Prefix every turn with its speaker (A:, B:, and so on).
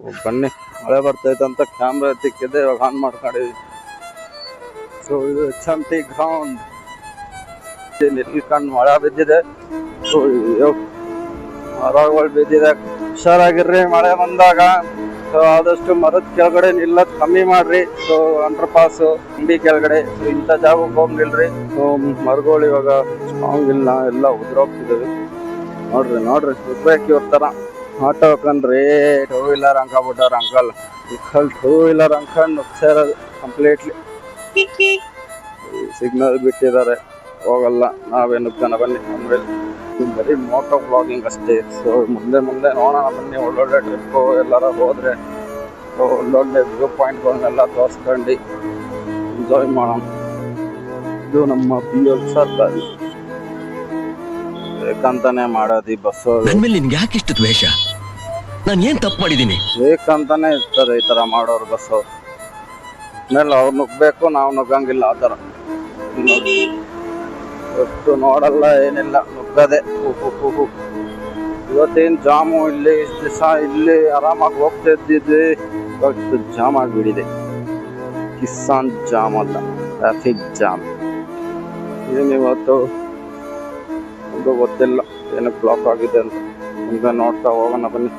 A: ಬನ್ನಿ, ಮಳೆ ಬರ್ತೈತೆ ಅಂತ ಕ್ಯಾಮ್ರಾ ತಿಕ್ಕಿದೆ, ಇವಾಗ ಆನ್ ಮಾಡ್ಕೊಂಡಿದ್ವಿ. ಸೊ ಇದು ಚಂಟಿ ಗ್ರೌಂಡ್, ನಿಲ್ಕೊಂಡು ಮಳೆ ಬಿದ್ದಿದೆ. ಸೊ ಮರಗಳು ಬಿದ್ದಿದೆ, ಹುಷಾರಾಗಿರ್ರಿ ಮಳೆ ಬಂದಾಗ. ಸೊ ಆದಷ್ಟು ಮರದ ಕೆಳಗಡೆ ನಿಲ್ಲದ್ ಕಮ್ಮಿ ಮಾಡ್ರಿ. ಸೊ ಅಂಡರ್ ಪಾಸ್ ಅಂಗಡಿ ಕೆಳಗಡೆ ಇಂಥ ಜಾಗಕ್ಕೆ ಹೋಗಿ ನಿಲ್ರಿ. ಸೊ ಮರಗಳು ಇವಾಗ ಸ್ಟ್ರಾಂಗ್ ಇಲ್ಲ, ಎಲ್ಲ ಉದ್ರೋಗ್ತಿದ್ದಾವೆ. ನೋಡ್ರಿ ಉದ್ಬೇಕು ಇವ್ರ ತರ ಆಟೋ ಹಾಕಂಡ್ರಿ. ಟೂ ವೀಲರ್ ಅಂದ್ಬಿಟ್ಟವ್ರ ಅಂಕಲ್ ಟೂ ವೀಲರ್ ಅನ್ಕೊಂಡು ನುಗ್ತಾ ಇರೋದು ಕಂಪ್ಲೀಟ್ಲಿ. ಸಿಗ್ನಲ್ ಬಿಟ್ಟಿದ್ದಾರೆ, ಹೋಗಲ್ಲ, ನಾವೇ ನುಗ್ತಾನ ಬನ್ನಿ. ಆಮೇಲೆ ಬರೀ ಮೋಟೋ ಬ್ಲಾಗಿಂಗ್ ಅಷ್ಟೇ. ಸೊ ಮುಂದೆ ನೋಡೋಣ ಬನ್ನಿ. ಒಳ್ಳೊಳ್ಳೆ ಟ್ರಿಪ್ಪು ಎಲ್ಲಾರ ಹೋದ್ರೆ ಒಳ್ಳೊಳ್ಳೆ ವ್ಯೂ ಪಾಯಿಂಟ್ಗಳನ್ನೆಲ್ಲ ತೋರಿಸ್ಕೊಂಡು ಎಂಜಾಯ್ ಮಾಡೋಣ. ಇದು ನಮ್ಮ BL ಸರ್ಕಲ್. ಬೇಕಂತಾನೆ ಮಾಡೋದು ಈ ಬಸ್ಸು.
B: ನಿನ್ಗೆ ಯಾಕೆ ಇಷ್ಟು ದ್ವೇಷ? ನಾನು ಏನ್ ತಪ್ಪು ಮಾಡಿದೀನಿ?
A: ಬೇಕಂತಾನೆ ಇರ್ತಾರೆ ಈ ತರ ಮಾಡೋರು ಬಸ್ಸು. ಆಮೇಲೆ ಅವ್ರು ನುಗ್ಬೇಕು, ನಾವು ನುಗ್ಗಂಗಿಲ್ಲ. ಆ ಥರ ಎಷ್ಟು ನೋಡಲ್ಲ, ಏನಿಲ್ಲ, ನುಗ್ಗದೆ. ಇವತ್ತೇನು ಜಾಮು ಇಲ್ಲಿ, ಇಷ್ಟು ದಿವಸ ಇಲ್ಲಿ ಆರಾಮಾಗಿ ಹೋಗ್ತಾ ಇದ್ದಿದ್ವಿ. ಇವತ್ತು ಜಾಮ್ ಆಗಿಬಿಟ್ಟಿದೆ. ಕಿಸಾನ್ ಜಾಮ್ ಅಲ್ಲ, ಟ್ರಾಫಿಕ್ ಜಾಮ್. ಏನು ಇವತ್ತು ಒಂದು ಗೊತ್ತಿಲ್ಲ ಏನಕ್ಕೆ ಬ್ಲಾಕ್ ಆಗಿದೆ ಅಂತ. ಮುಂದೆ ನೋಡ್ತಾ ಹೋಗೋಣ ಬನ್ನಿ.